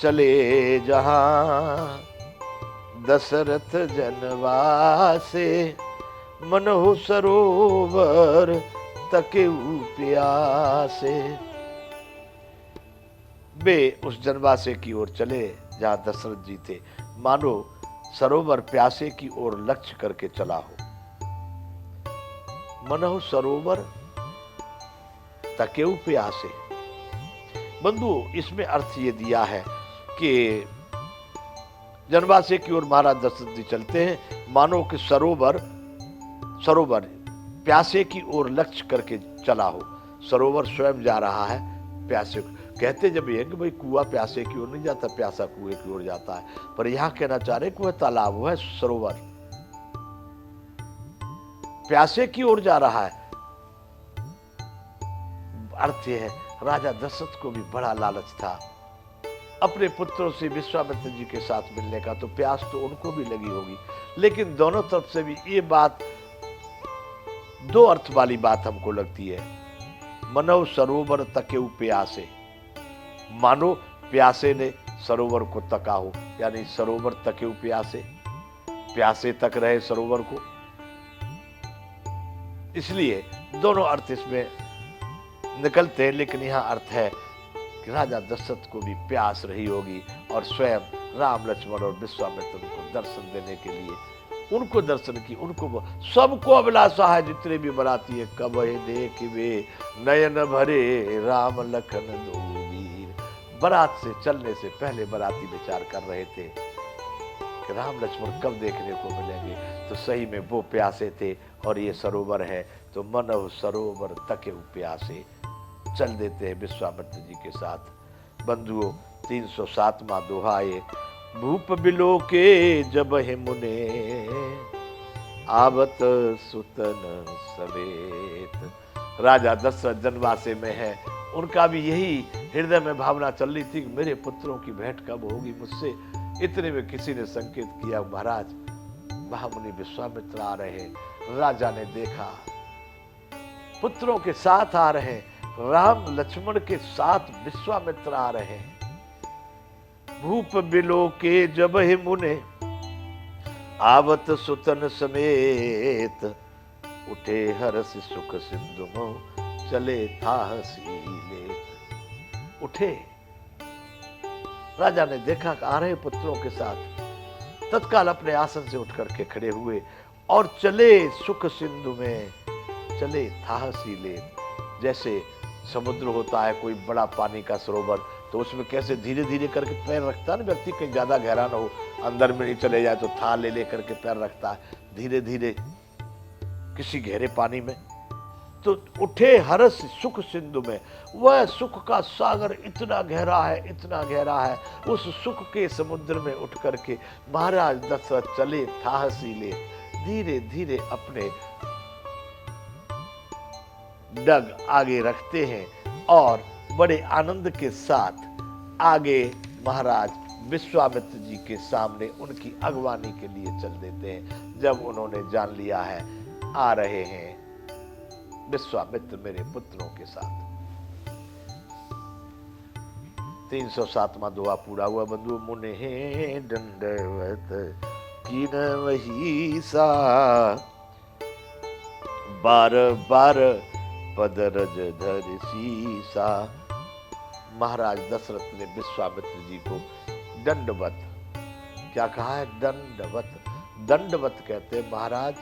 चले जहां दशरथ जनवासे, मनहु सरोवर तकेउ प्यासे। वे उस जनवासे की ओर चले जहां दशरथ जी थे, मानो सरोवर प्यासे की ओर लक्ष्य करके चला हो। मनहु सरोवर तकेउ प्यासे। बंधु, इसमें अर्थ ये दिया है कि जनवासे की ओर महाराज दशरथ जी चलते हैं, मानो कि सरोवर सरोवर प्यासे की ओर लक्ष्य करके चला हो। सरोवर स्वयं जा रहा है प्यासे को। कहते जब ये कि भाई कुआं प्यासे की ओर नहीं जाता, प्यासा कुएं की ओर जाता है, पर यहां कहना चाह रहे कि वह तालाब, वह सरोवर प्यासे की ओर जा रहा है। अर्थ यह है, राजा दशरथ को भी बड़ा लालच था अपने पुत्रों से विश्वामित्र जी के साथ मिलने का, तो प्यास तो उनको भी लगी होगी। लेकिन दोनों तरफ से भी ये बात, दो अर्थ वाली बात हमको लगती है। मनव सरोवर तकेउ प्यासे, मानो प्यासे ने सरोवर को तका हो, यानी सरोवर तकेउ प्यासे, प्यासे तक रहे सरोवर को। इसलिए दोनों अर्थ इसमें निकलते हैं, लेकिन यहां अर्थ है कि राजा दशरथ को भी प्यास रही होगी और स्वयं राम लक्ष्मण और विश्वामित्र को दर्शन देने के लिए उनको दर्शन की, उनको सबको अभिलाषा है, जितने भी बराती है, कब देख वे नयन भरे राम लखन दो वीर। बारात से चलने से पहले बराती विचार कर रहे थे कि राम लक्ष्मण कब देखने को मिलेंगे, तो सही में वो प्यासे थे और ये सरोवर है, तो मनहु सरोवर तकेउ प्यासे। चल देते हैं विश्वामित्र जी के साथ। बंधुओं, 307वां दोहा ये, भूप बिलो के जब हे मुने, आवत सुतन सवेत। राजा दशरथ जनवासे में है, उनका भी यही हृदय में भावना चल रही थी कि मेरे पुत्रों की भेंट कब होगी मुझसे। इतने में किसी ने संकेत किया, महाराज महामुनि विश्वामित्र आ रहे हैं। राजा ने देखा पुत्रों के साथ आ रहे, राम लक्ष्मण के साथ विश्वामित्र आ रहे हैं। भूप बिलो के जब हे मुने, आवत सुतन समेत, उठे हरस सुख सिंधु मों, चले थाहसी लेत। उठे, राजा ने देखा कि आ रहे पुत्रों के साथ, तत्काल अपने आसन से उठ करके खड़े हुए और चले सुख सिंधु में, चले थाहसी लेत। जैसे समुद्र होता है, कोई बड़ा पानी का सरोवर, तो उसमें कैसे धीरे धीरे करके पैर रखता है ना व्यक्ति, कहीं ज्यादा गहरा ना हो, अंदर में नहीं चले जाए, तो था ले ले करके पैर रखता है धीरे धीरे किसी गहरे पानी में। तो उठे हरस सुख सिंधु में, वह सुख का सागर इतना गहरा है, इतना गहरा है। उस सुख के समुद्र में उठ करके महाराज दशरथ चले थाहसी ले, धीरे धीरे अपने डग आगे रखते हैं और बड़े आनंद के साथ आगे महाराज विश्वामित्र जी के सामने उनकी अगवानी के लिए चल देते हैं। जब उन्होंने जान लिया है आ रहे हैं विश्वामित्र मेरे पुत्रों के साथ। 307वां दोहा पूरा हुआ। बंधु मुने दंडवत कीन वही सा, बार बार पदरज धर सीसा। महाराज दशरथ ने विश्वामित्र जी को दंडवत, क्या कहा है? दंडवत। दंडवत कहते हैं महाराज,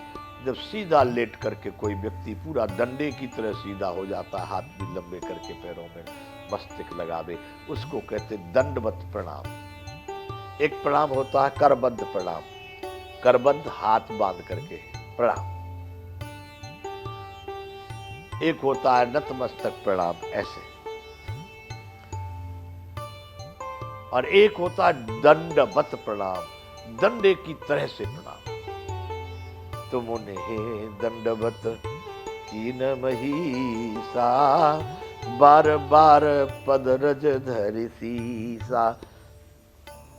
जब सीधा लेट करके कोई व्यक्ति पूरा डंडे की तरह सीधा हो जाता है, हाथ भी लंबे करके पैरों में मस्तक लगावे, उसको कहते दंडवत प्रणाम। एक प्रणाम होता है करबद्ध प्रणाम, करबद्ध हाथ बांध करके प्रणाम। एक होता है नतमस्तक प्रणाम ऐसे, और एक होता है दंडवत प्रणाम, दंडे की तरह से प्रणाम। तुम उन्हें दंडवत कीन महिषा, बार बार पदरज धरि सीसा।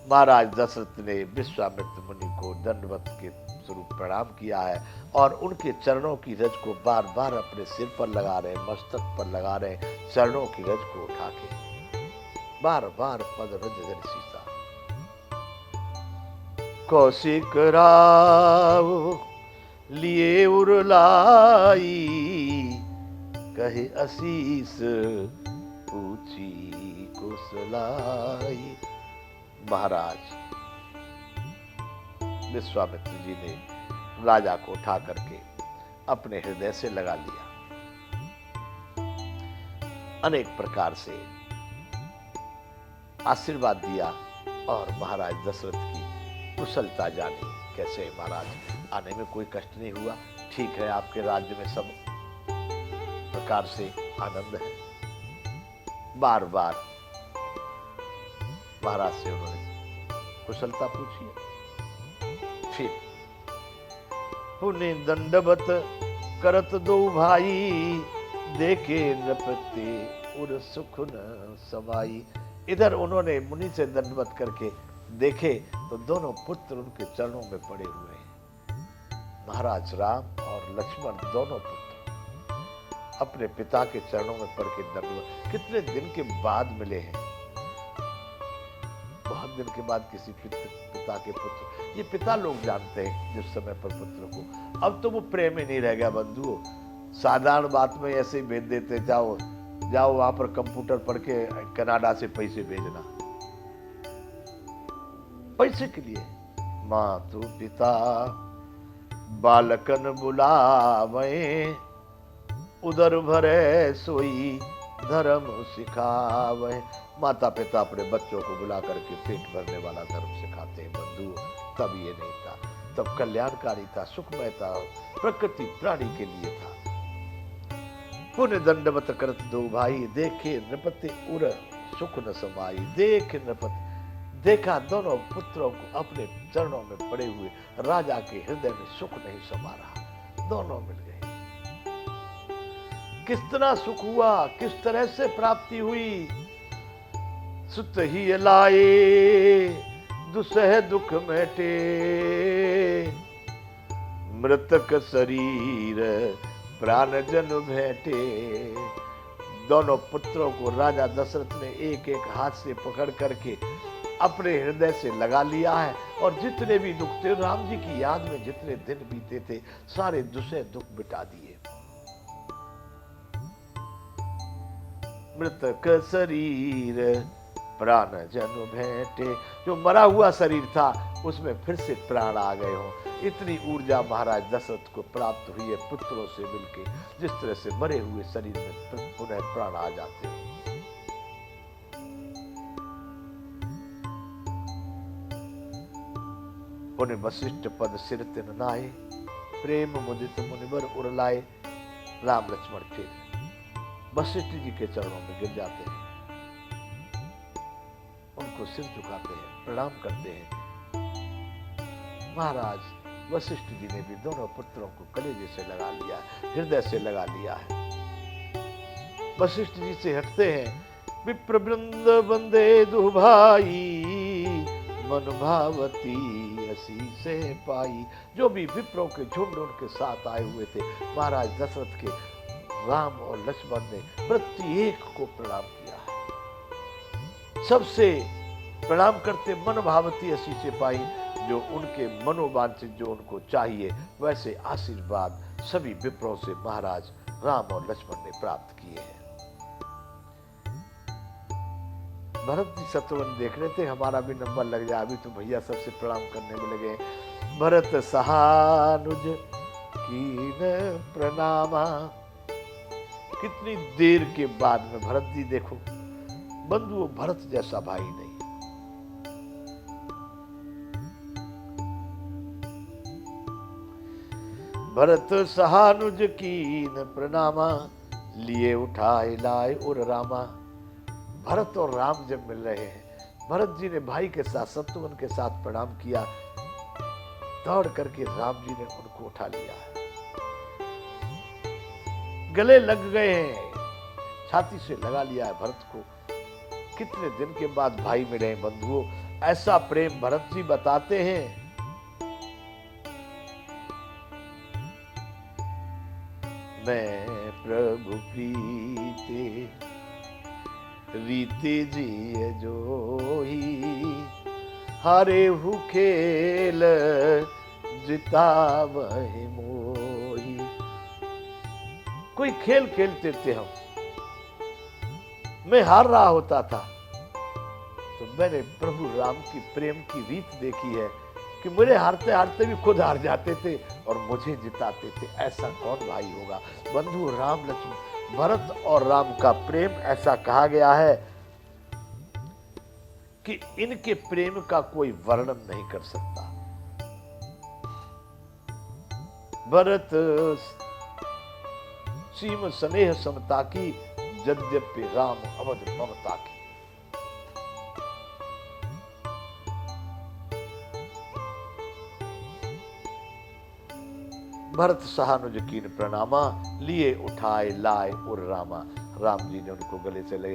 महाराज दशरथ ने विश्वामित्र मुनि को दंडवत के स्वरूप प्रणाम किया है और उनके चरणों की रज को बार बार अपने सिर पर लगा रहे, मस्तक पर लगा रहे, चरणों की रज को उठा के। बार बार पद रज धरि सीसा। कौशिक राव लिए उरलाई, कहे असीस पूछी कुशलाई। महाराज विश्वामित्र जी ने राजा को उठा करके अपने हृदय से लगा लिया। अनेक प्रकार से आशीर्वाद दिया और महाराज दशरथ की कुशलता जानी। कैसे महाराज, आने में कोई कष्ट नहीं हुआ, ठीक है, आपके राज्य में सब प्रकार से आनंद है। बार बार महाराज से उन्होंने कुशलता पूछी। फिर पुण्य दंडवत करत दो भाई, देखे नृपति उर सुख न समाई। इधर उन्होंने मुनि से दंडवत करके देखे तो दोनों पुत्र उनके चरणों में पड़े हुए हैं। महाराज राम और लक्ष्मण दोनों पुत्र अपने पिता के चरणों में पड़ के दंडवत। कितने दिन के बाद मिले हैं, बहुत दिन के बाद किसी पिता के पुत्र। ये पिता लोग जानते हैं जिस समय पर पुत्र को। अब तो वो प्रेम ही नहीं रह गया बंधुओं। साधारण बात में ऐसे ही भेज देते, जाओ जाओ वहां पर कंप्यूटर पढ़ के कनाडा से पैसे भेजना, पैसे के लिए। मातु पिता बालकन बुलावे, उदर भरे सोई धर्म सिखावे। माता पिता अपने बच्चों को बुला करके पेट भरने वाला धर्म सिखाते हैं बंधु। तब ये नहीं था, तब कल्याणकारी था, सुखमय था, प्रकृति प्राणी के लिए था। पुण्य दंडवत करत दो भाई, देखे नृपति उर सुख न समाई। देख नृपति, देखा दोनों पुत्रों को अपने चरणों में पड़े हुए, राजा के हृदय में सुख नहीं समा रहा। दोनों मिल गए। किस तरह सुख हुआ, किस तरह से प्राप्ति हुई। सुत ही लाए दुसह दुख मेटे, मृतक शरीर प्राण जन भेंटे। दोनों पुत्रों को राजा दशरथ ने एक एक हाथ से पकड़ करके अपने हृदय से लगा लिया है। और जितने भी दुख थे, राम जी की याद में जितने दिन बीते थे, सारे दुसह दुख मिटा दिए। मृतक शरीर प्राण जन भेंटे, जो मरा हुआ शरीर था उसमें फिर से प्राण आ गए हो। इतनी ऊर्जा महाराज दशरथ को प्राप्त हुई है पुत्रों से मिलके, जिस तरह से मरे हुए शरीर में पुनः प्राण आ जाते हो। पुण्य वशिष्ठ पद सिर तिन नाए, प्रेम मुदित मुनिवर उड़लाए। राम लक्ष्मण फिर वशिष्ठ जी के चरणों में गिर जाते हैं, उनको सिर झुकाते हैं, प्रणाम करते हैं। महाराज वशिष्ठ जी ने भी दोनों पुत्रों को कलेजे से लगा लिया, हृदय से लगा लिया है। वशिष्ठ जी से हटते हैं। विप्र वृंद वंदे दो भाई, मन भावती असी से पाई। जो भी विप्रों के झुंड उनके साथ आए हुए थे, महाराज दशरथ के राम और लक्ष्मण ने प्रत्येक को प्रणाम किया है। सबसे प्रणाम करते मन भावती असी से पाई, जो उनके मनोवांछित, जो उनको चाहिए वैसे आशीर्वाद सभी विप्रों से महाराज राम और लक्ष्मण ने प्राप्त किए हैं। भरत जी शत्रुघ्न देख रहे थे हमारा भी नंबर लग जाए, अभी तो भैया सबसे प्रणाम करने में लगे। भरत सहानुज कीन प्रणामा। कितनी देर के बाद में भरत जी देखो बंधुओं, भरत जैसा भाई नहीं। भरत सहानुज कीन प्रणामा, लिए उठाए लाए उर रामा। भरत और राम जब मिल रहे हैं, भरत जी ने भाई के साथ शत्रुघ्न के साथ प्रणाम किया, दौड़ करके राम जी ने उनको उठा लिया, गले लग गए हैं, छाती से लगा लिया है भरत को। कितने दिन के बाद भाई मिले हैं बंधुओं। ऐसा प्रेम भरत जी बताते हैं। मैं प्रभु प्रीते रीति जिय जोही, हारे हु खेल जितावहि मोही। कोई खेल खेलते थे हम, मैं हार रहा होता था तो मैंने प्रभु राम की प्रेम की रीत देखी है कि मुझे हारते हारते भी खुद हार जाते थे और मुझे जिताते थे। ऐसा कौन भाई होगा। बंधु राम लक्ष्मण भरत और राम का प्रेम ऐसा कहा गया है कि इनके प्रेम का कोई वर्णन नहीं कर सकता। भरत सीम स्नेह समता की, यद्यपि राम अवध ममता की। भरत सहानुज कीन प्रणामा, लिए उठाए लाए उर रामा। राम जी ने उनको गले से ले